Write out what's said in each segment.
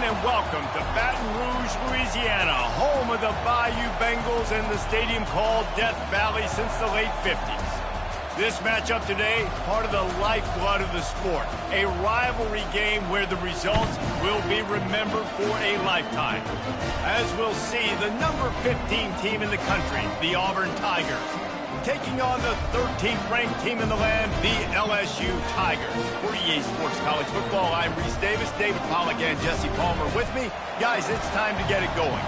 and welcome to Baton Rouge, Louisiana, home of the Bayou Bengals and the stadium called Death Valley since the late 50s. This matchup today, part of the lifeblood of the sport, a rivalry game where the results will be remembered for a lifetime. As we'll see, the number 15 team in the country, the Auburn Tigers, taking on the 13th ranked team in the land, the LSU Tigers. For EA Sports College Football, I'm Reese Davis, David Pollack, and Jesse Palmer with me. Guys, it's time to get it going.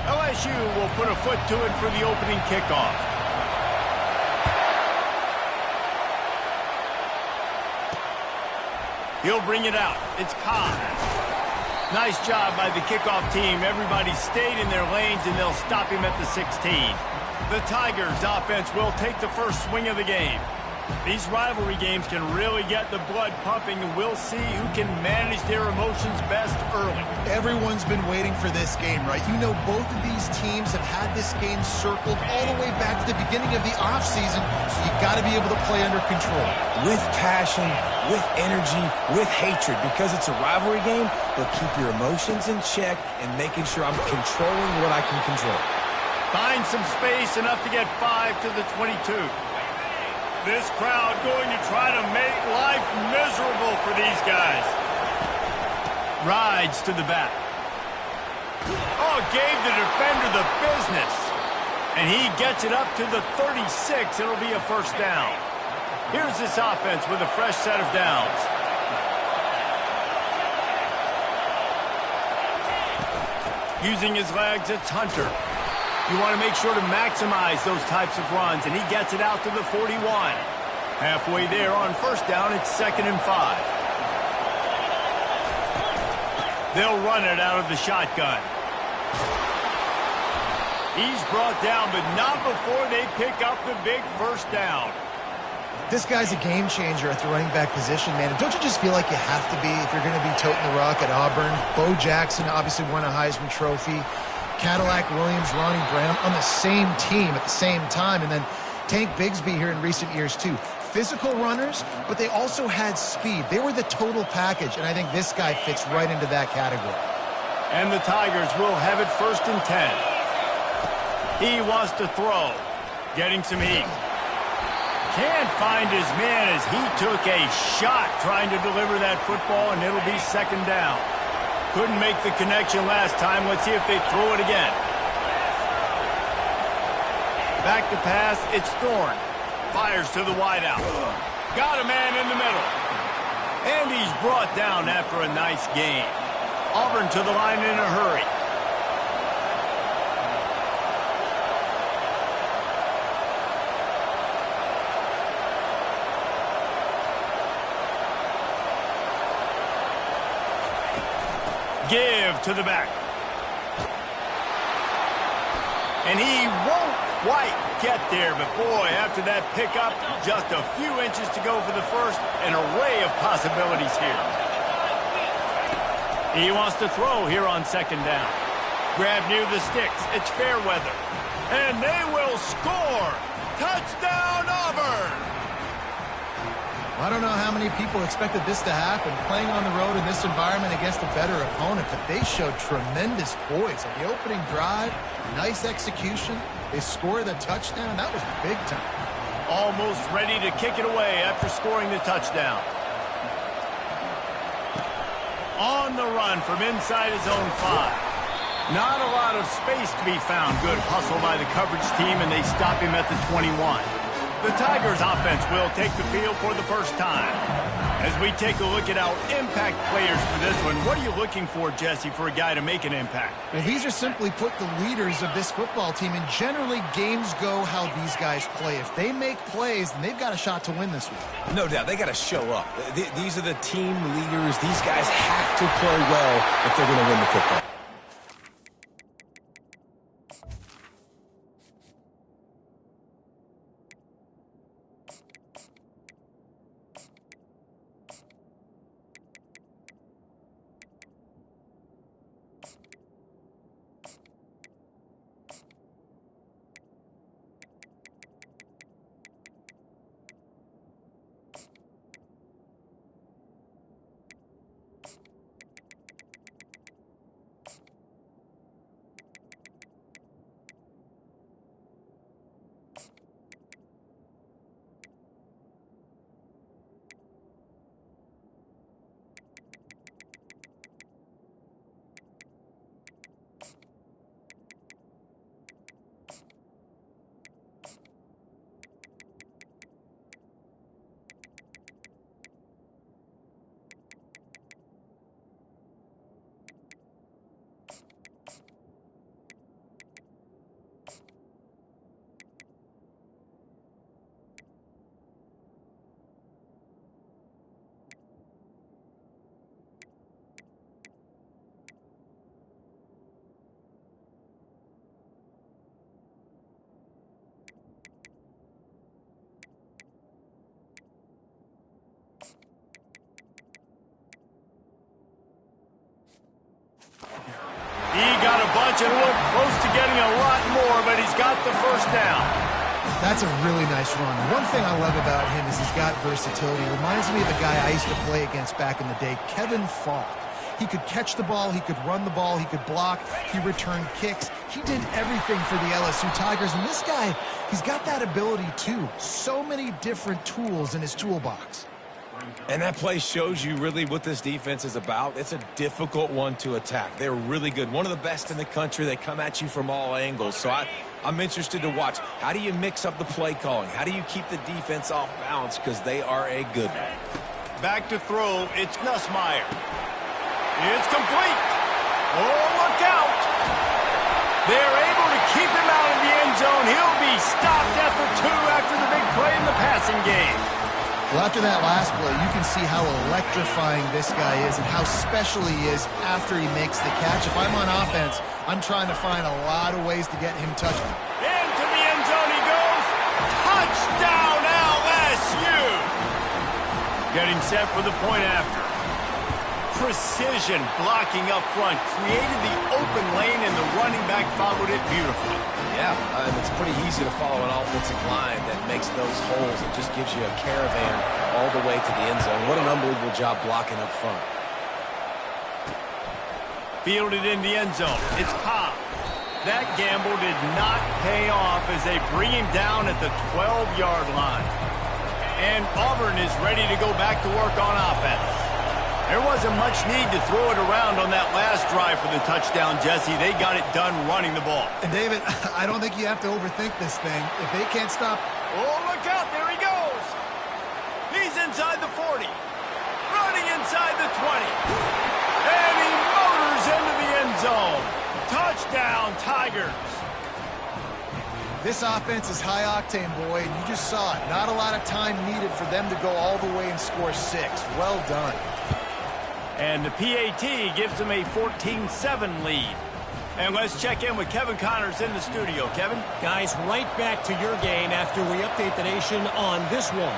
LSU will put a foot to it for the opening kickoff. He'll bring it out. It's Cobb. Nice job by the kickoff team. Everybody stayed in their lanes, and they'll stop him at the 16. The Tigers offense will take the first swing of the game. These rivalry games can really get the blood pumping, and we'll see who can manage their emotions best early. Everyone's been waiting for this game, right? You know, both of these teams have had this game circled all the way back to the beginning of the offseason, so you got to be able to play under control. With passion, with energy, with hatred, because it's a rivalry game, but keep your emotions in check and making sure I'm controlling what I can control. Find some space, enough to get 5 to the 22. This crowd going to try to make life miserable for these guys. Rides to the back. Oh, gave the defender the business. And he gets it up to the 36. It'll be a first down. Here's this offense with a fresh set of downs. Using his legs, it's Hunter. You want to make sure to maximize those types of runs, and he gets it out to the 41. Halfway there on first down, it's 2nd and 5. They'll run it out of the shotgun. He's brought down, but not before they pick up the big first down. This guy's a game changer at the running back position, man. And don't you just feel like you have to be if you're going to be toting the rock at Auburn? Bo Jackson obviously won a Heisman Trophy. Cadillac Williams, Ronnie Brown on the same team at the same time. And then Tank Bigsby here in recent years, too. Physical runners, but they also had speed. They were the total package, and I think this guy fits right into that category. And the Tigers will have it 1st and 10. He wants to throw. Getting some heat. Can't find his man as he took a shot trying to deliver that football, and it'll be 2nd down. Couldn't make the connection last time. Let's see if they throw it again. Back to pass. It's Thorne. Fires to the wideout. Got a man in the middle. And he's brought down after a nice gain. Auburn to the line in a hurry. Give to the back. And he won't quite get there, but boy, after that pickup, just a few inches to go for the first, an array of possibilities here. He wants to throw here on 2nd down. Grab near the sticks. It's Fairweather. And they will score. Touchdown, Auburn! I don't know how many people expected this to happen, playing on the road in this environment against a better opponent, but they showed tremendous poise. On the opening drive, nice execution. They scored the touchdown. That was big time. Almost ready to kick it away after scoring the touchdown. On the run from inside his own 5. Not a lot of space to be found. Good hustle by the coverage team, and they stop him at the 21. The Tigers offense will take the field for the first time. As we take a look at our impact players for this one, what are you looking for, Jesse, for a guy to make an impact? Well, these are simply put the leaders of this football team, and generally games go how these guys play. If they make plays, then they've got a shot to win this one. No doubt, they got to show up. These are the team leaders. These guys have to play well if they're going to win the football. got a bunch and looked close to getting a lot more, but he's got the first down. That's a really nice run. One thing I love about him is he's got versatility. Reminds me of a guy I used to play against back in the day, Kevin Falk. He could catch the ball, he could run the ball, he could block, he returned kicks. He did everything for the LSU Tigers, and this guy, he's got that ability too. So many different tools in his toolbox. And that play shows you really what this defense is about. It's a difficult one to attack. They're really good. One of the best in the country. They come at you from all angles. So I'm interested to watch. How do you mix up the play calling? How do you keep the defense off balance? Because they are a good one. Back to throw. It's Nussmeier. It's complete. Oh, look out. They're able to keep him out of the end zone. He'll be stopped at the 2 after the big play in the passing game. Well, after that last play, you can see how electrifying this guy is and how special he is after he makes the catch. If I'm on offense, I'm trying to find a lot of ways to get him touched. Into the end zone he goes. Touchdown, LSU. Getting set for the point after. Precision blocking up front. Created the open lane, and the running back followed it beautifully. Yeah, it's pretty easy to follow an offensive line that makes those holes. It just gives you a caravan all the way to the end zone. What an unbelievable job blocking up front. Fielded in the end zone. It's Cobb. That gamble did not pay off as they bring him down at the 12-yard line. And Auburn is ready to go back to work on offense. There wasn't much need to throw it around on that last drive for the touchdown, Jesse. They got it done running the ball. And David, I don't think you have to overthink this thing. If they can't stop... Oh, look out. There he goes. He's inside the 40. Running inside the 20. And he motors into the end zone. Touchdown, Tigers. This offense is high octane, boy, and you just saw it. Not a lot of time needed for them to go all the way and score 6. Well done. And the PAT gives them a 14-7 lead. And let's check in with Kevin Connors in the studio. Kevin? Guys, right back to your game after we update the nation on this one.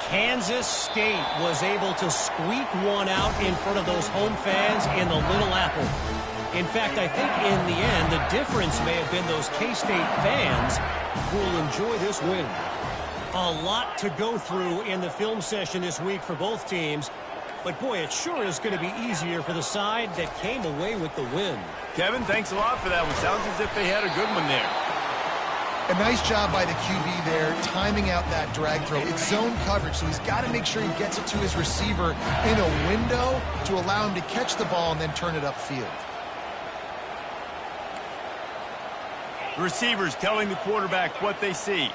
Kansas State was able to squeak one out in front of those home fans in the Little Apple. In fact, I think in the end, the difference may have been those K-State fans who will enjoy this win. A lot to go through in the film session this week for both teams. But, boy, it sure is going to be easier for the side that came away with the win. Kevin, thanks a lot for that one. Sounds as if they had a good one there. A nice job by the QB there, timing out that drag throw. It's zone coverage, so he's got to make sure he gets it to his receiver in a window to allow him to catch the ball and then turn it upfield. Receivers telling the quarterback what they see.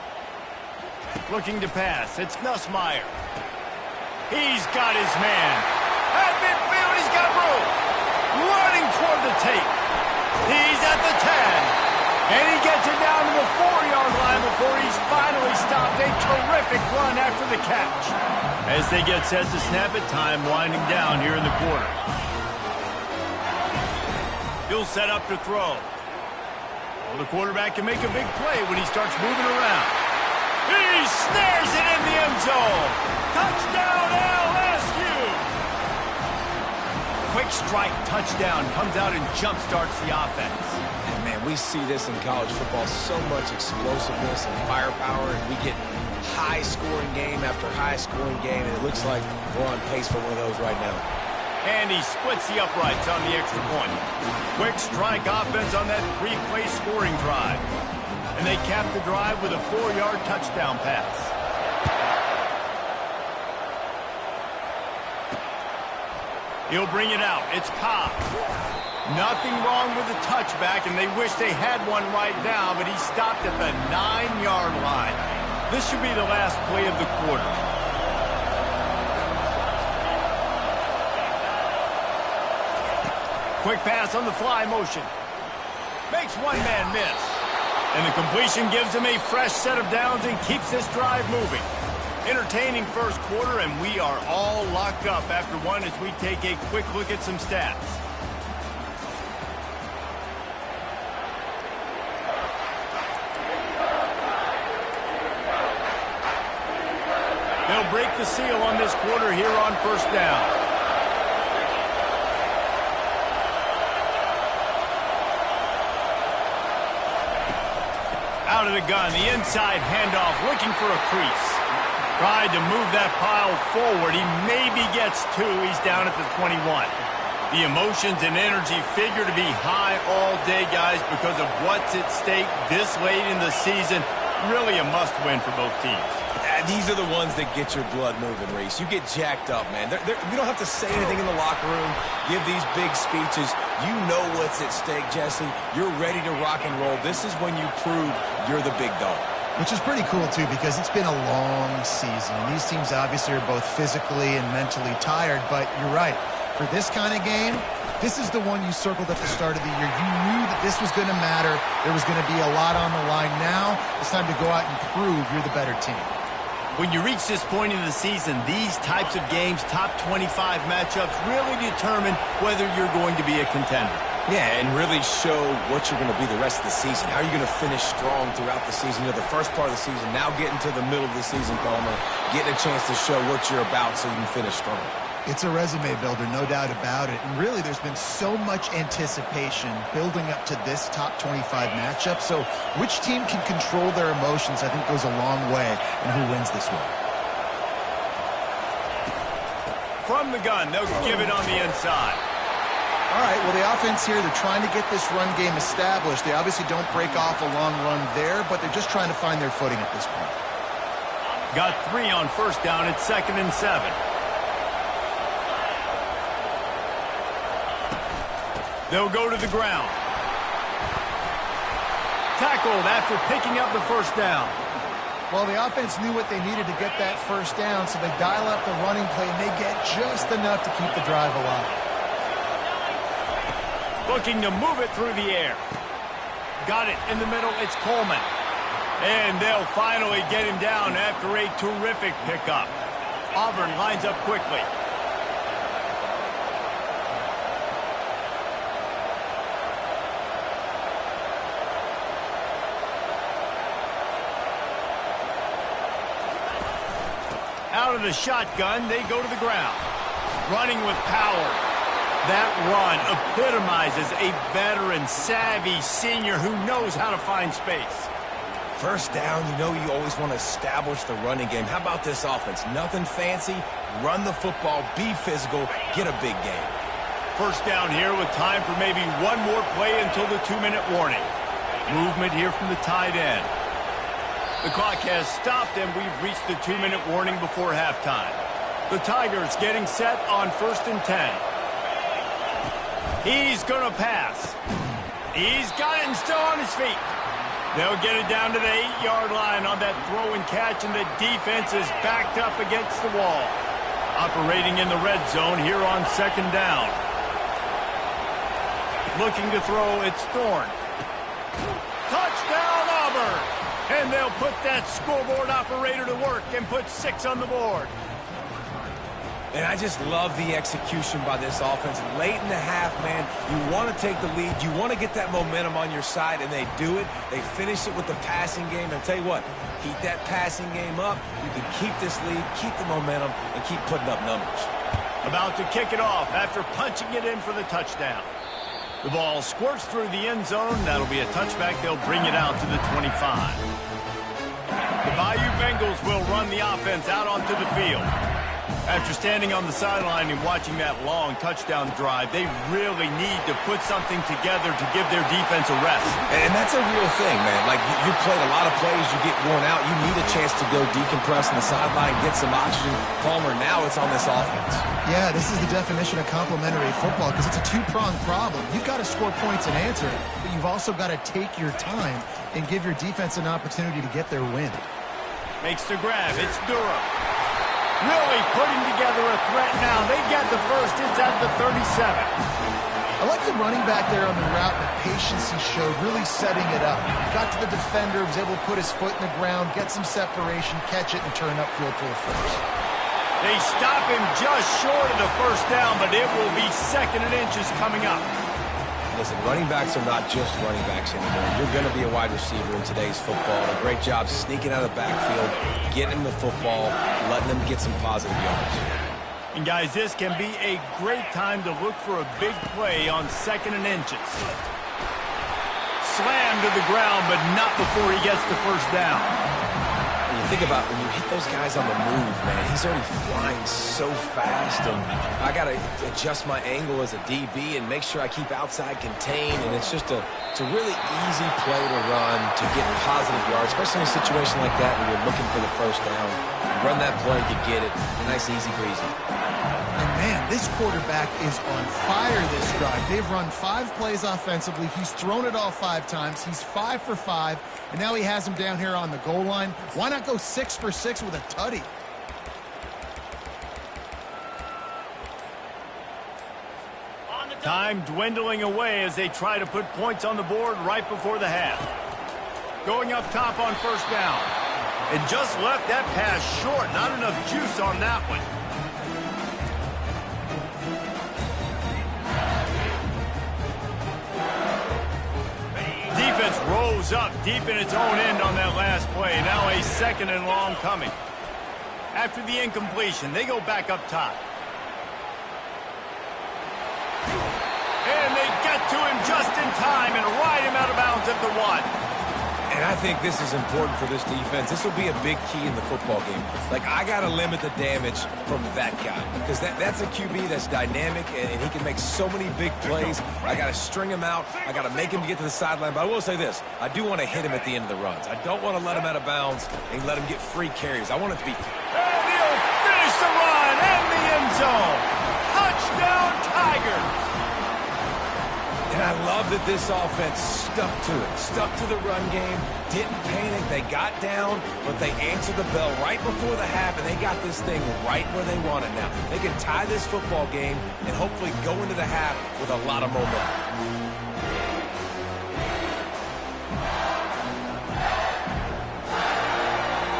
Looking to pass. It's Nussmeier. He's got his man. At midfield, he's got room. Running toward the tape. He's at the 10. And he gets it down to the 4-yard line before he's finally stopped. A terrific run after the catch. As they get set to snap it, time winding down here in the quarter. He'll set up to throw. Well, the quarterback can make a big play when he starts moving around. He snares it in the end zone. Touchdown, LSU. Quick strike touchdown comes out and jump-starts the offense. And, man, we see this in college football, so much explosiveness and firepower, and we get high-scoring game after high-scoring game, and it looks like we're on pace for one of those right now. And he splits the uprights on the extra point. Quick strike offense on that 3-play scoring drive. And they cap the drive with a 4-yard touchdown pass. He'll bring it out. It's Cobb. Nothing wrong with the touchback, and they wish they had one right now, but he stopped at the 9-yard line. This should be the last play of the quarter. Quick pass on the fly motion. Makes one man miss. And the completion gives him a fresh set of downs and keeps this drive moving. Entertaining first quarter, and we are all locked up after one as we take a quick look at some stats. They'll break the seal on this quarter here on first down. Out of the gun, the inside handoff, looking for a crease. Tried to move that pile forward. He maybe gets two. He's down at the 21. The emotions and energy figure to be high all day, guys, because of what's at stake this late in the season. Really a must-win for both teams. These are the ones that get your blood moving, Reese. You get jacked up, man. We don't have to say anything in the locker room, give these big speeches. You know what's at stake, Jesse. You're ready to rock and roll. This is when you prove you're the big dog. Which is pretty cool, too, because it's been a long season. These teams obviously are both physically and mentally tired, but you're right. For this kind of game, this is the one you circled at the start of the year. You knew that this was going to matter. There was going to be a lot on the line. Now it's time to go out and prove you're the better team. When you reach this point in the season, these types of games, top 25 matchups, really determine whether you're going to be a contender. Yeah, and really show what you're going to be the rest of the season. How are you going to finish strong throughout the season? You know, the first part of the season, now getting to the middle of the season, Palmer, getting a chance to show what you're about so you can finish strong. It's a resume builder, no doubt about it. And really, there's been so much anticipation building up to this top 25 matchup. So which team can control their emotions, I think, goes a long way in who wins this one. From the gun, they'll give it on the inside. All right, well, the offense here, they're trying to get this run game established. They obviously don't break off a long run there, but they're just trying to find their footing at this point. Got 3 on first down. It's 2nd and 7. They'll go to the ground. Tackled after picking up the first down. Well, the offense knew what they needed to get that first down, so they dial up the running play, and they get just enough to keep the drive alive. Looking to move it through the air. Got it in the middle. It's Coleman. And they'll finally get him down after a terrific pickup. Auburn lines up quickly. Out of the shotgun, they go to the ground. Running with power. That run epitomizes a veteran, savvy senior who knows how to find space. First down, you know you always want to establish the running game. How about this offense? Nothing fancy. Run the football, be physical, get a big game. First down here with time for maybe one more play until the 2-minute warning. Movement here from the tight end. The clock has stopped, and we've reached the 2-minute warning before halftime. The Tigers getting set on 1st and 10. He's going to pass. He's got it and still on his feet. They'll get it down to the 8-yard line on that throw and catch, and the defense is backed up against the wall. Operating in the red zone here on 2nd down. Looking to throw, it's Thorne. Touchdown, Auburn! And they'll put that scoreboard operator to work and put 6 on the board. And I just love the execution by this offense. Late in the half, man, you want to take the lead. You want to get that momentum on your side, and they do it. They finish it with the passing game. And I'll tell you what, keep that passing game up. You can keep this lead, keep the momentum, and keep putting up numbers. About to kick it off after punching it in for the touchdown. The ball squirts through the end zone. That'll be a touchback. They'll bring it out to the 25. The Bayou Bengals will run the offense out onto the field. After standing on the sideline and watching that long touchdown drive, they really need to put something together to give their defense a rest. And that's a real thing, man. Like, you played a lot of plays, you get worn out, you need a chance to go decompress on the sideline, get some oxygen. Palmer, now it's on this offense. Yeah, this is the definition of complementary football because it's a two-pronged problem. You've got to score points and answer it, but you've also got to take your time and give your defense an opportunity to get their win. Makes the grab. It's Durham. Really putting together a threat now. They get the first. It's at the 37. I like the running back there on the route and the patience he showed, really setting it up. Got to the defender, was able to put his foot in the ground, get some separation, catch it, and turn upfield for the first. They stop him just short of the first down, but it will be 2nd and inches coming up. Listen, running backs are not just running backs anymore. You're going to be a wide receiver in today's football. A great job sneaking out of the backfield, getting him the football, letting them get some positive yards. And, guys, this can be a great time to look for a big play on 2nd and inches. slammed to the ground, but not before he gets the first down. And you think about when you hit those guys on the move, man, he's already flying so fast, and I got to adjust my angle as a DB and make sure I keep outside contained, and it's a really easy play to run to get positive yards, especially in a situation like that when you're looking for the first down. You run that play, you get it. Nice, easy breezy. And man, this quarterback is on fire this drive. They've run 5 plays offensively. He's thrown it all 5 times. He's 5 for 5, and now he has him down here on the goal line. Why not go 6 for 6 with a tutty? Time dwindling away as they try to put points on the board right before the half. Going up top on first down. And just left that pass short. Not enough juice on that one. Defense rose up deep in its own end on that last play. Now a 2nd and long coming. After the incompletion, they go back up top. And they get to him just in time and ride him out of bounds at the 1. And I think this is important for this defense. This will be a big key in the football game. Like, I got to limit the damage from that guy because that's a QB that's dynamic, and he can make so many big plays. I got to string him out. I got to make him get to the sideline. But I will say this. I do want to hit him at the end of the runs. I don't want to let him out of bounds and let him get free carries. I want it to be... And he'll finish the run and the end zone. Touchdown, Tigers. And I love that this offense stuck to it, stuck to the run game, didn't panic. They got down, but they answered the bell right before the half, and they got this thing right where they want it now. They can tie this football game and hopefully go into the half with a lot of momentum.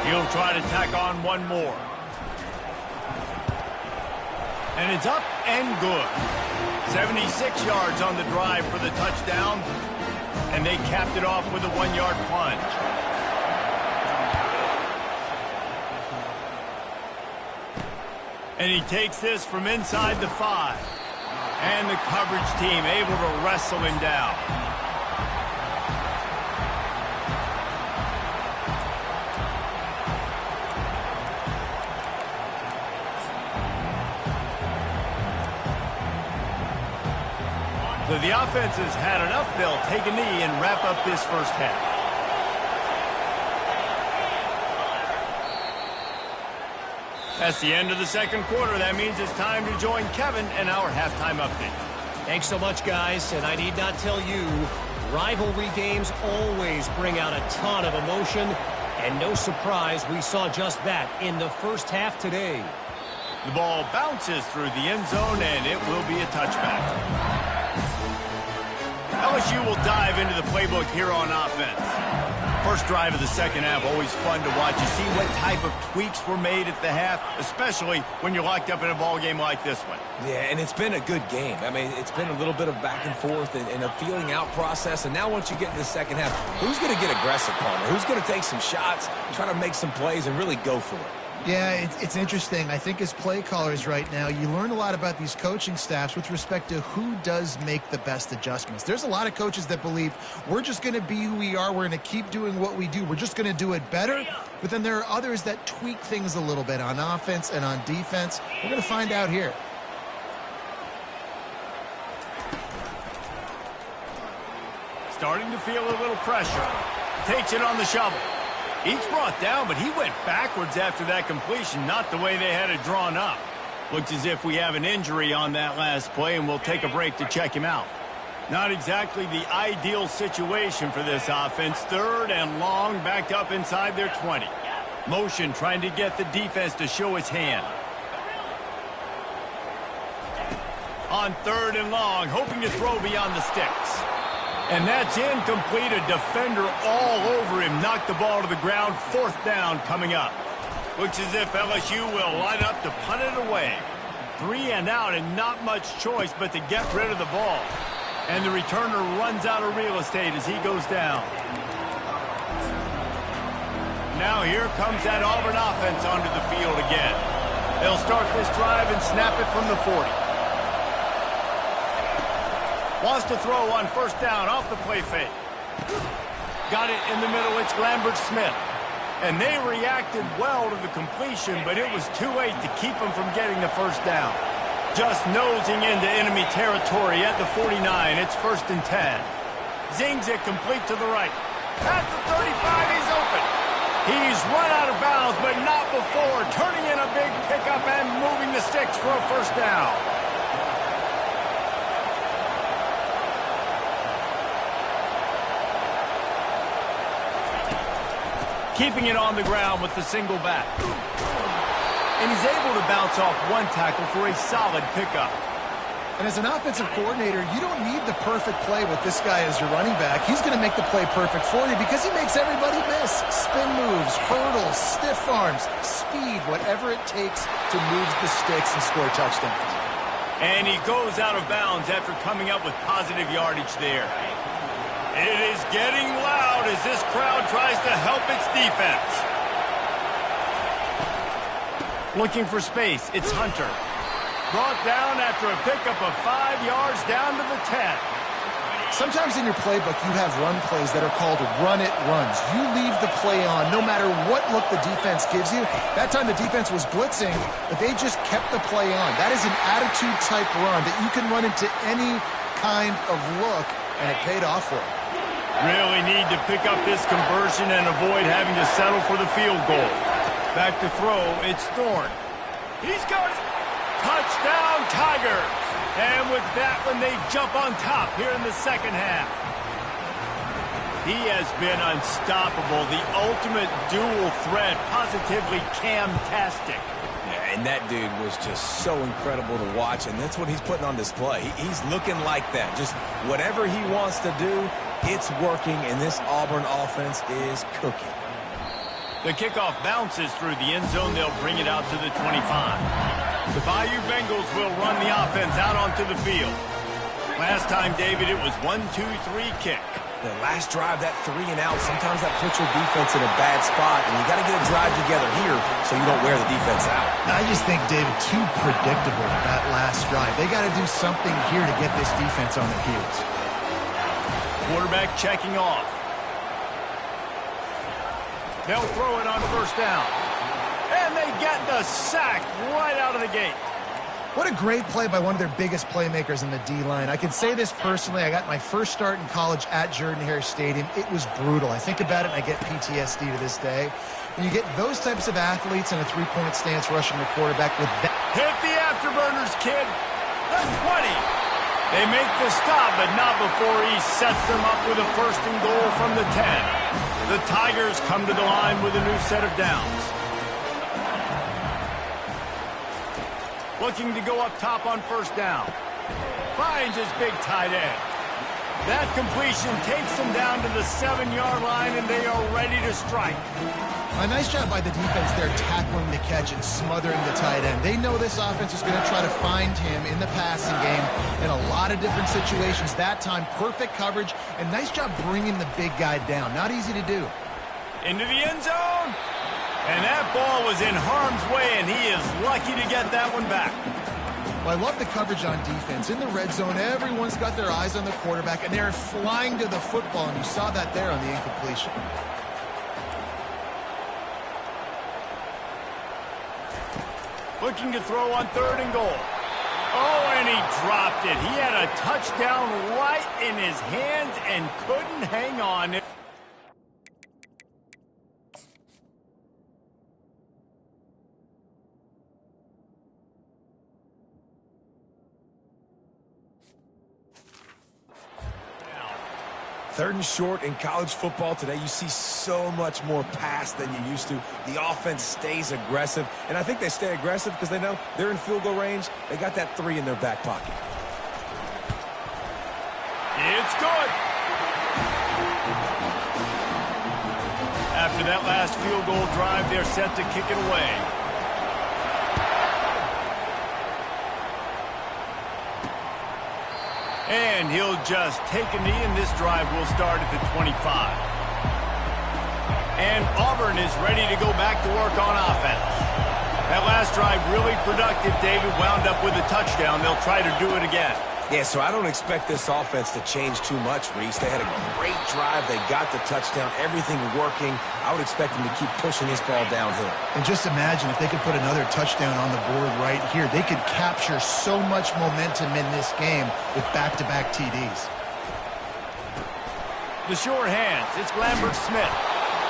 He'll try to tack on one more. And it's up and good. 76 yards on the drive for the touchdown. And they capped it off with a 1-yard plunge. And he takes this from inside the 5. And the coverage team able to wrestle him down. So the offense has had enough. They'll take a knee and wrap up this first half. That's the end of the second quarter. That means it's time to join Kevin and our halftime update. Thanks so much, guys. And I need not tell you, rivalry games always bring out a ton of emotion. And no surprise, we saw just that in the first half today. The ball bounces through the end zone, and it will be a touchback. LSU will dive into the playbook here on offense. First drive of the second half, always fun to watch. You see what type of tweaks were made at the half, especially when you're locked up in a ball game like this one. Yeah, and it's been a good game. I mean, it's been a little bit of back and forth and a feeling out process. And now once you get in the second half, who's going to get aggressive, Palmer? Who's going to take some shots, try to make some plays, and really go for it? Yeah, it's interesting. I think as play callers right now, you learn a lot about these coaching staffs with respect to who does make the best adjustments. There's a lot of coaches that believe we're just going to be who we are. We're going to keep doing what we do. We're just going to do it better. But then there are others that tweak things a little bit on offense and on defense. We're going to find out here. Starting to feel a little pressure. Takes it on the shovel. Each brought down, but he went backwards after that completion, not the way they had it drawn up. Looks as if we have an injury on that last play, and we'll take a break to check him out. Not exactly the ideal situation for this offense. 3rd and long, backed up inside their 20. Motion trying to get the defense to show his hand. On 3rd and long, hoping to throw beyond the sticks. And that's incomplete. A defender all over him. Knocked the ball to the ground. 4th down coming up. Looks as if LSU will line up to punt it away. 3 and out and not much choice but to get rid of the ball. And the returner runs out of real estate as he goes down. Now here comes that Auburn offense onto the field again. They'll start this drive and snap it from the 40. Wants to throw on 1st down off the play fake. Got it in the middle. It's Lambert Smith. And they reacted well to the completion, but it was too late to keep them from getting the first down. Just nosing into enemy territory at the 49. It's 1st and 10. Zings it complete to the right. At the 35, he's open. He's run out of bounds, but not before turning in a big pickup and moving the sticks for a first down. Keeping it on the ground with the single back. And he's able to bounce off one tackle for a solid pickup. And as an offensive coordinator, you don't need the perfect play with this guy as your running back. He's going to make the play perfect for you because he makes everybody miss. Spin moves, hurdles, stiff arms, speed, whatever it takes to move the sticks and score touchdowns. And he goes out of bounds after coming up with positive yardage there. It is getting loud as this crowd tries to help its defense. Looking for space, it's Hunter. Brought down after a pickup of 5 yards down to the 10. Sometimes in your playbook, you have run plays that are called run-it runs. You leave the play on no matter what look the defense gives you. That time the defense was blitzing, but they just kept the play on. That is an attitude-type run that you can run into any kind of look, and it paid off for him. Really need to pick up this conversion and avoid having to settle for the field goal. Back to throw, it's Thorne. He's got it. Touchdown, Tigers. And with that one, they jump on top here in the second half. He has been unstoppable. The ultimate dual threat, positively Cam-tastic. Yeah, and that dude was just so incredible to watch, and that's what he's putting on display. He's looking like that. Just whatever he wants to do, it's working, and this Auburn offense is cooking. The kickoff bounces through the end zone. They'll bring it out to the 25. The Bayou Bengals will run the offense out onto the field. Last time, David, it was 1-2-3 kick. The last drive, that 3 and out, sometimes that puts your defense in a bad spot, and you got to get a drive together here so you don't wear the defense out. I just think, David, too predictable that last drive. They got to do something here to get this defense on their heels. Quarterback checking off. They'll throw it on first down. And they get the sack right out of the gate. What a great play by one of their biggest playmakers in the D-line. I can say this personally. I got my first start in college at Jordan-Hare Stadium. It was brutal. I think about it, and I get PTSD to this day. When you get those types of athletes in a three-point stance rushing the quarterback with that. Hit the afterburners, kid. The 20. They make the stop, but not before he sets them up with a first and goal from the 10. The Tigers come to the line with a new set of downs. Looking to go up top on first down. Finds his big tight end. That completion takes them down to the 7-yard line, and they are ready to strike. A nice job by the defense there, tackling the catch and smothering the tight end. They know this offense is going to try to find him in the passing game in a lot of different situations. That time, perfect coverage, and nice job bringing the big guy down. Not easy to do. Into the end zone. And that ball was in harm's way, and he is lucky to get that one back. Well, I love the coverage on defense. In the red zone, everyone's got their eyes on the quarterback, and they're flying to the football, and you saw that there on the incompletion. Looking to throw on third and goal. Oh, and he dropped it. He had a touchdown right in his hands and couldn't hang on. Third and short in college football today, you see so much more pass than you used to. The offense stays aggressive, and I think they stay aggressive because they know they're in field goal range. They got that 3 in their back pocket. It's good. After that last field goal drive, they're set to kick it away. And he'll just take a knee, and this drive will start at the 25. And Auburn is ready to go back to work on offense. That last drive really productive. David wound up with a touchdown. They'll try to do it again. Yeah, so I don't expect this offense to change too much, Reese. They had a great drive. They got the touchdown, everything working. I would expect them to keep pushing this ball downhill. And just imagine if they could put another touchdown on the board right here. They could capture so much momentum in this game with back-to-back TDs. The short hands, it's Lambert Smith.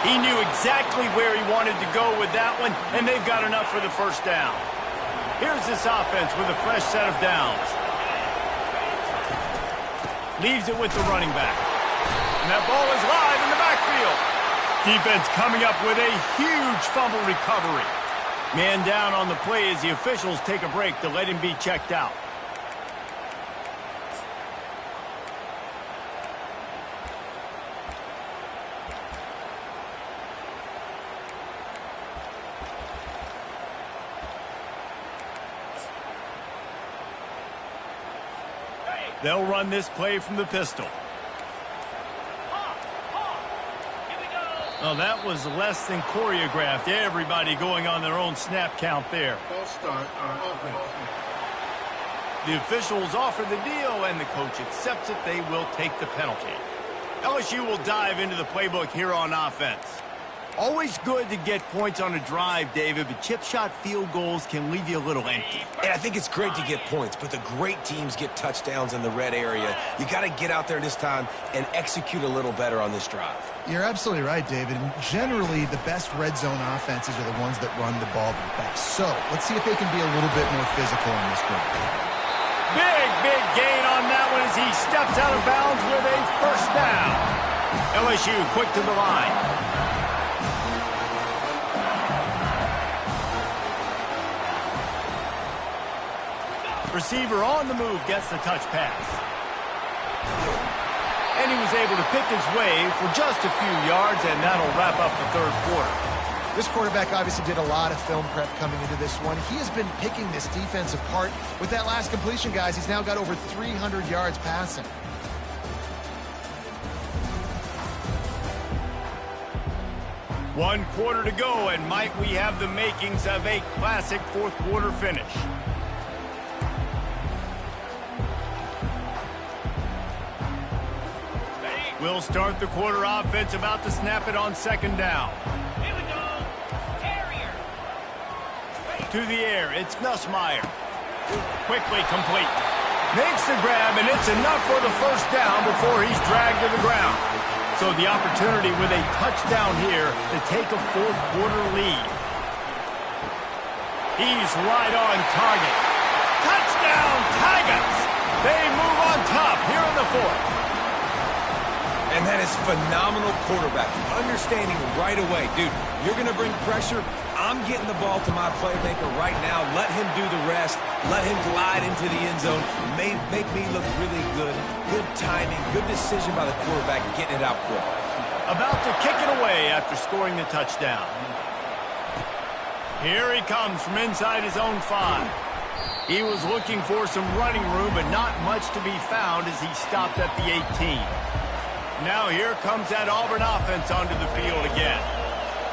He knew exactly where he wanted to go with that one, and they've got enough for the first down. Here's this offense with a fresh set of downs. Leaves it with the running back. And that ball is live in the backfield. Defense coming up with a huge fumble recovery. Man down on the play as the officials take a break to let him be checked out. They'll run this play from the pistol. Oh, that was less than choreographed. Everybody going on their own snap count there. The officials offer the deal, and the coach accepts it. They will take the penalty. LSU will dive into the playbook here on offense. Always good to get points on a drive, David, but chip shot field goals can leave you a little empty. And I think it's great to get points, but the great teams get touchdowns in the red area. You got to get out there this time and execute a little better on this drive. You're absolutely right, David. And generally, the best red zone offenses are the ones that run the ball the best. So let's see if they can be a little bit more physical in this one. Big gain on that one as he steps out of bounds with a first down. LSU quick to the line. Receiver on the move gets the touch pass. And he was able to pick his way for just a few yards, and that'll wrap up the third quarter. This quarterback obviously did a lot of film prep coming into this one. He has been picking this defense apart. With that last completion, guys, he's now got over 300 yards passing. One quarter to go, and might we have the makings of a classic fourth quarter finish. We'll start the quarter offense, about to snap it on second down. Here we go. Terrier. To the air, it's Nussmeier. Quickly complete. Makes the grab, and it's enough for the first down before he's dragged to the ground. So the opportunity with a touchdown here to take a fourth quarter lead. He's right on target. Touchdown, Tigers! They move on top here in the fourth. And that is phenomenal quarterback. Understanding right away, dude, you're going to bring pressure. I'm getting the ball to my playmaker right now. Let him do the rest. Let him glide into the end zone. Make me look really good. Good timing, good decision by the quarterback, getting it out quick. About to kick it away after scoring the touchdown. Here he comes from inside his own 5. He was looking for some running room, but not much to be found as he stopped at the 18. Now here comes that Auburn offense onto the field again.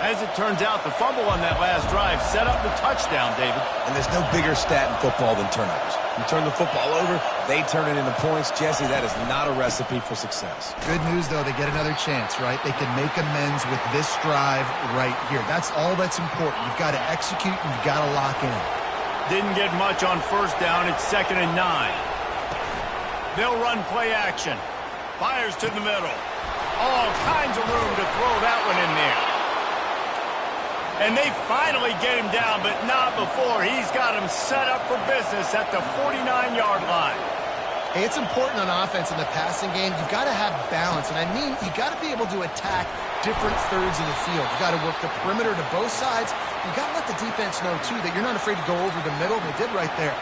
As it turns out, the fumble on that last drive set up the touchdown, David. And there's no bigger stat in football than turnovers. You turn the football over, they turn it into points. Jesse, that is not a recipe for success. Good news, though, they get another chance, right? They can make amends with this drive right here. That's all that's important. You've got to execute and you've got to lock in. Didn't get much on first down. It's 2nd and 9. They'll run play action. Fires to the middle. All kinds of room to throw that one in there. And they finally get him down, but not before he's got him set up for business at the 49-yard line. Hey, it's important on offense in the passing game. You've got to have balance. And I mean, you've got to be able to attack different thirds in the field. You've got to work the perimeter to both sides. You've got to let the defense know, too, that you're not afraid to go over the middle. They did right there.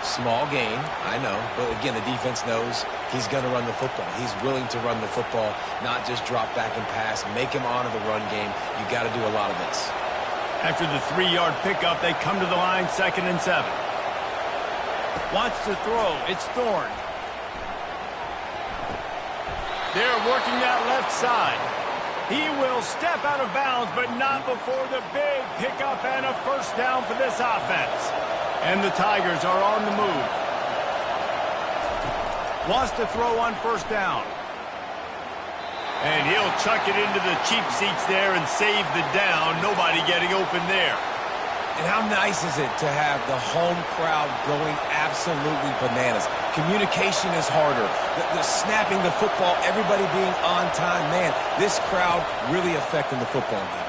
Small gain, I know. But again, the defense knows he's going to run the football. He's willing to run the football, not just drop back and pass. Make him honor the run game. You got to do a lot of this. After the 3-yard pickup, they come to the line, 2nd and 7. Wants to throw. It's Thorne. They're working that left side. He will step out of bounds, but not before the big pickup and a first down for this offense. And the Tigers are on the move. Wants to throw on first down. And he'll chuck it into the cheap seats there and save the down. Nobody getting open there. And how nice is it to have the home crowd going absolutely bananas? Communication is harder. The snapping the football, everybody being on time. Man, this crowd really affecting the football game.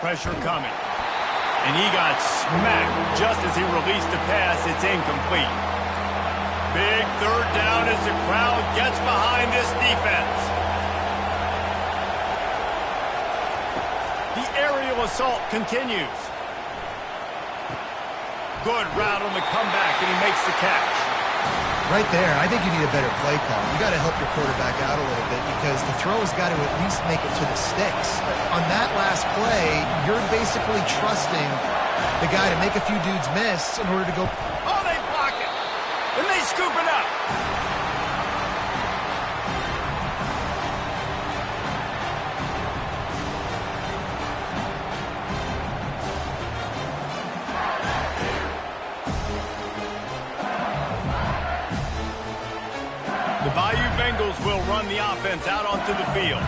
Pressure coming. And he got smacked just as he released the pass. It's incomplete. Big third down as the crowd gets behind this defense. The aerial assault continues. Good route on the comeback, and he makes the catch. Right there, I think you need a better play call. You got to help your quarterback out a little bit because the throw has got to at least make it to the sticks. On that last play, you're basically trusting the guy to make a few dudes miss in order to go. Oh, they block it, and they scoop it up. The Bayou Bengals will run the offense out onto the field.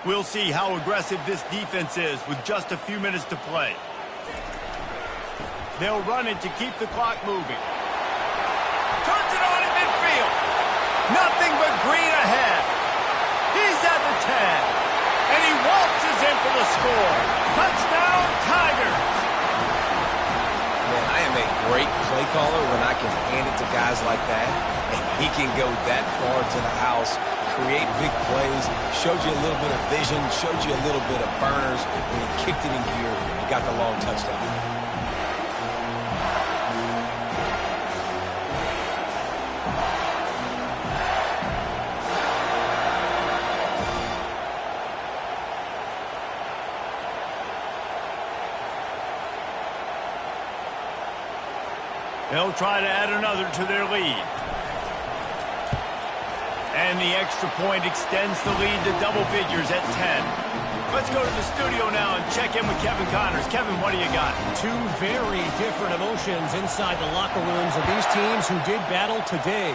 We'll see how aggressive this defense is with just a few minutes to play. They'll run it to keep the clock moving. Turns it on in midfield. Nothing but green ahead. He's at the 10. And he waltzes in for the score. Touchdown, Tigers. Man, I am a great play caller when I can hand it to guys like that. And he can go that far to the house, create big plays, showed you a little bit of vision, showed you a little bit of burners when he kicked it in gear and got the long touchdown. They'll try to add another to their lead. And the extra point extends the lead to double figures at 10. Let's go to the studio now and check in with Kevin Connors. Kevin, what do you got? Two very different emotions inside the locker rooms of these teams who did battle today.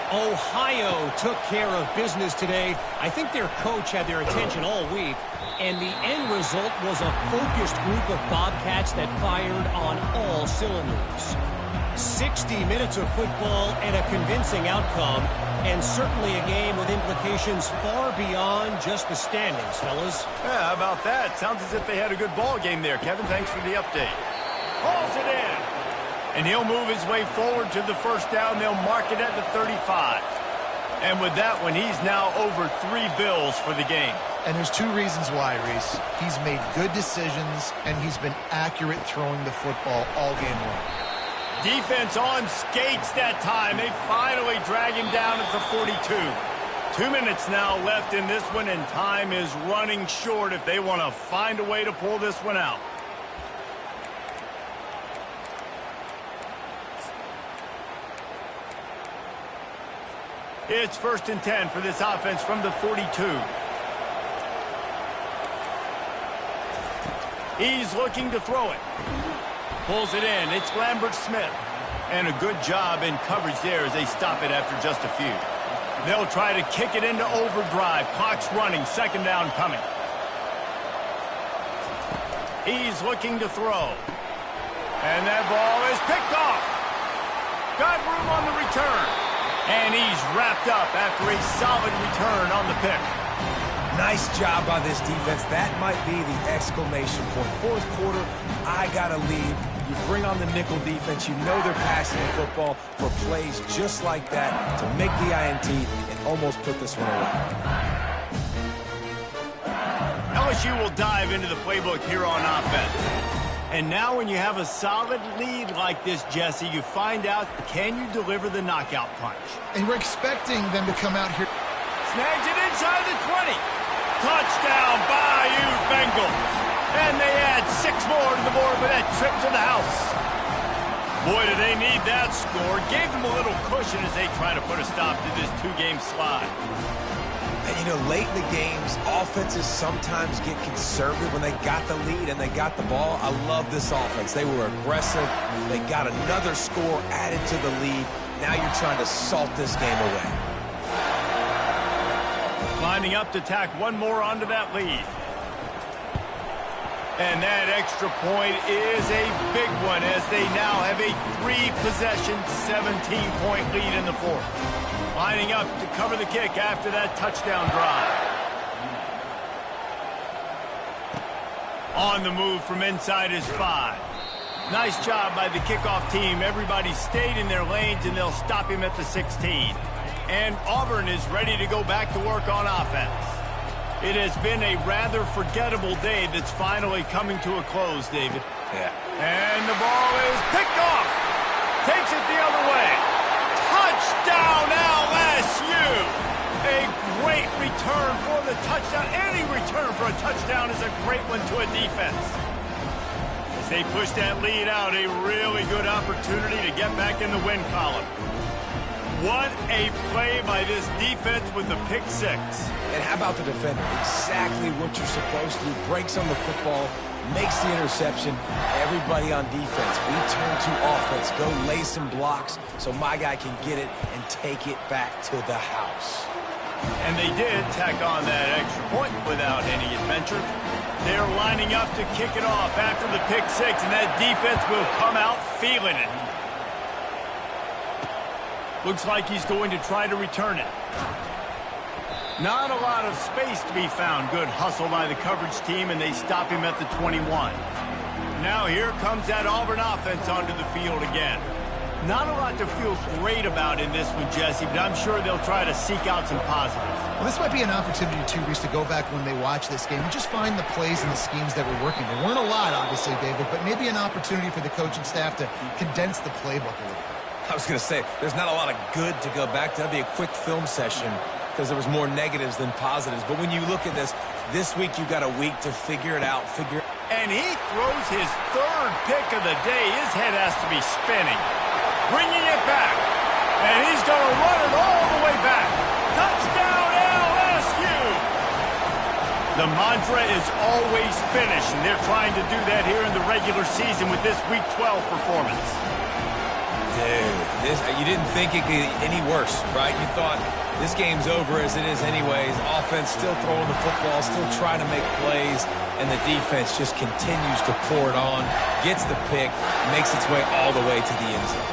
Ohio took care of business today. I think their coach had their attention all week, and the end result was a focused group of Bobcats that fired on all cylinders. 60 minutes of football and a convincing outcome, and certainly a game with implications far beyond just the standings, fellas. Yeah, how about that? Sounds as if they had a good ball game there, Kevin. Thanks for the update. Hauls it in. And he'll move his way forward to the first down. They'll mark it at the 35. And with that one, he's now over 3 bills for the game. And there's two reasons why, Reese. He's made good decisions, and he's been accurate throwing the football all game long. Defense on skates that time. They finally drag him down at the 42. 2 minutes now left in this one, and time is running short if they want to find a way to pull this one out. It's 1st and 10 for this offense from the 42. He's looking to throw it. Pulls it in. It's Lambert Smith. And a good job in coverage there as they stop it after just a few. They'll try to kick it into overdrive. Clock's running. 2nd down coming. He's looking to throw. And that ball is picked off. Got room on the return. And he's wrapped up after a solid return on the pick. Nice job by this defense. That might be the exclamation point. 4th quarter, I got a lead. You bring on the nickel defense. You know they're passing the football for plays just like that to make the INT and almost put this one away. LSU will dive into the playbook here on offense. And now when you have a solid lead like this, Jesse, you find out, can you deliver the knockout punch? And we're expecting them to come out here. Snags it inside the 20. Touchdown, Bayou Bengals. And they add 6 more to the board with that trip to the house. Boy, do they need that score. Gave them a little cushion as they try to put a stop to this 2-game slide. And, you know, late in the games, offenses sometimes get conservative when they got the lead and they got the ball. I love this offense. They were aggressive. They got another score added to the lead. Now you're trying to salt this game away. Lining up to tack one more onto that lead. And that extra point is a big one as they now have a 3-possession, 17-point lead in the fourth. Lining up to cover the kick after that touchdown drive. On the move from inside his 5. Nice job by the kickoff team. Everybody stayed in their lanes, and they'll stop him at the 16. And Auburn is ready to go back to work on offense. It has been a rather forgettable day that's finally coming to a close, David. Yeah. And the ball is picked off. Takes it the other way. Touchdown, LSU! A great return for the touchdown. Any return for a touchdown is a great one to a defense. As they push that lead out, a really good opportunity to get back in the win column. What a play by this defense with the pick 6. And how about the defender? Exactly what you're supposed to do. Breaks on the football, makes the interception. Everybody on defense, we turn to offense. Go lay some blocks so my guy can get it and take it back to the house. And they did tack on that extra point without any adventure. They're lining up to kick it off after the pick 6, and that defense will come out feeling it. Looks like he's going to try to return it. Not a lot of space to be found. Good hustle by the coverage team, and they stop him at the 21. Now here comes that Auburn offense onto the field again. Not a lot to feel great about in this one, Jesse, but I'm sure they'll try to seek out some positives. Well, this might be an opportunity, too, Reese, to go back when they watch this game and just find the plays and the schemes that were working. There weren't a lot, obviously, David, but maybe an opportunity for the coaching staff to condense the playbook a little bit. I was going to say, there's not a lot of good to go back to. That'd be a quick film session because there was more negatives than positives. But when you look at this week you've got a week to figure it out. And he throws his 3rd pick of the day. His head has to be spinning. Bringing it back. And he's going to run it all the way back. Touchdown, LSU! The mantra is always finish, and they're trying to do that here in the regular season with this Week 12 performance. Dude, you didn't think it could get any worse, right? You thought this game's over as it is anyways. Offense still throwing the football, still trying to make plays, and the defense just continues to pour it on, gets the pick, makes its way all the way to the end zone.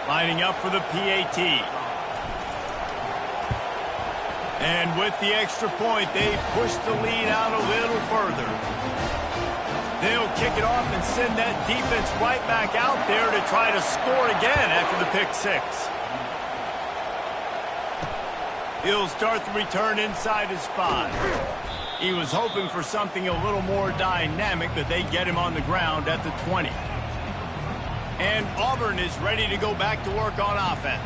Lining up for the PAT. And with the extra point, they push the lead out a little further. They'll kick it off and send that defense right back out there to try to score again after the pick 6. He'll start the return inside his 5. He was hoping for something a little more dynamic, but they get him on the ground at the 20. And Auburn is ready to go back to work on offense.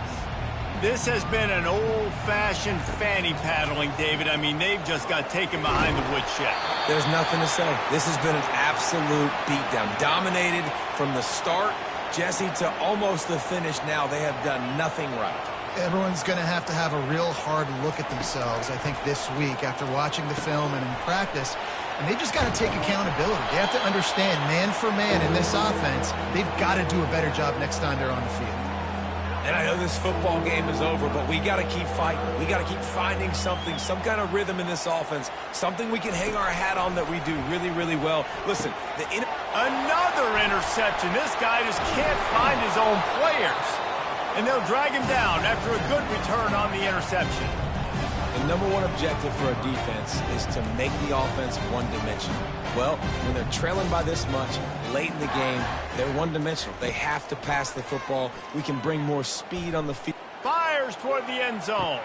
This has been an old-fashioned fanny paddling, David. I mean, they've just got taken behind the woodshed. There's nothing to say. This has been an absolute beatdown. Dominated from the start, Jesse, to almost the finish now. They have done nothing right. Everyone's going to have a real hard look at themselves, I think, this week after watching the film and in practice. And they've just got to take accountability. They have to understand, man for man in this offense, they've got to do a better job next time they're on the field. And I know this football game is over, but we got to keep fighting. We got to keep finding something, some kind of rhythm in this offense, something we can hang our hat on that we do really, really well. Listen, another interception. This guy just can't find his own players. And they'll drag him down after a good return on the interception. The number one objective for a defense is to make the offense one-dimensional. Well, when they're trailing by this much, late in the game, they're one-dimensional. They have to pass the football. We can bring more speed on the field. Fires toward the end zone.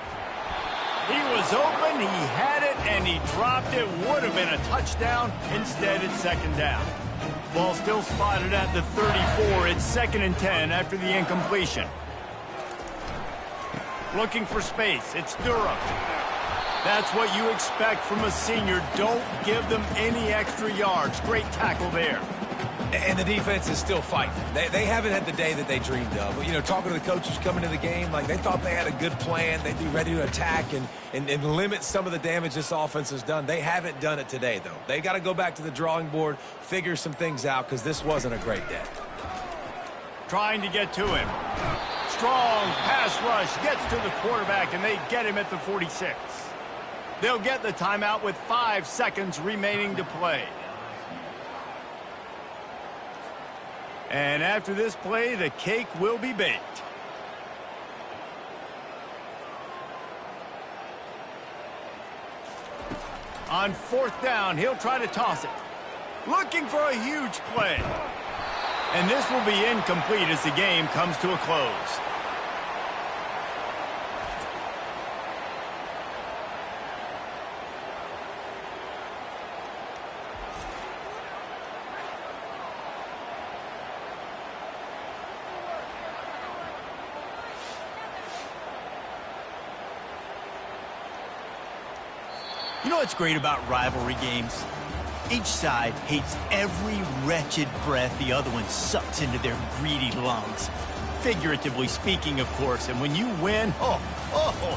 He was open, he had it, and he dropped it. Would have been a touchdown. Instead, it's 2nd down. Ball still spotted at the 34. It's 2nd and 10 after the incompletion. Looking for space. It's Durham. That's what you expect from a senior. Don't give them any extra yards. Great tackle there. And the defense is still fighting. They haven't had the day that they dreamed of. But, you know, talking to the coaches coming into the game, like they thought they had a good plan. They'd be ready to attack and limit some of the damage this offense has done. They haven't done it today, though. They got to go back to the drawing board, figure some things out, because this wasn't a great day. Trying to get to him. Strong pass rush gets to the quarterback, and they get him at the 46. They'll get the timeout with 5 seconds remaining to play. And after this play, the cake will be baked. On 4th down, he'll try to toss it. Looking for a huge play. And this will be incomplete as the game comes to a close. You know what's great about rivalry games? Each side hates every wretched breath the other one sucks into their greedy lungs. Figuratively speaking, of course. And when you win, oh,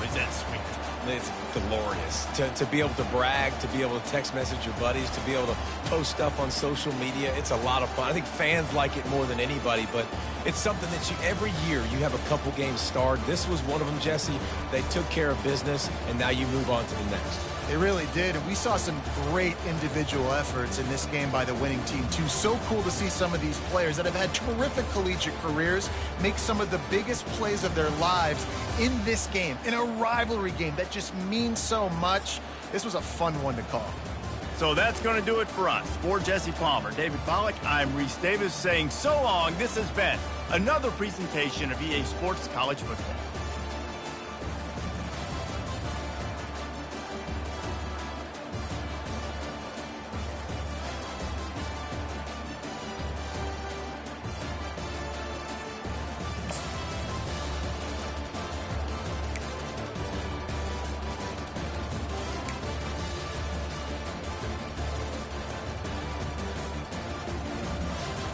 is that sweet. It's glorious to be able to brag, to be able to text message your buddies, to be able to post stuff on social media. It's a lot of fun. I think fans like it more than anybody, but it's something that every year you have a couple games starred. This was one of them, Jesse. They took care of business, and now you move on to the next. They really did, and we saw some great individual efforts in this game by the winning team, too. So cool to see some of these players that have had terrific collegiate careers make some of the biggest plays of their lives in this game, in a rivalry game that just means so much. This was a fun one to call. So that's going to do it for us. For Jesse Palmer, David Pollack, I'm Reese Davis saying so long. This has been another presentation of EA Sports College Football.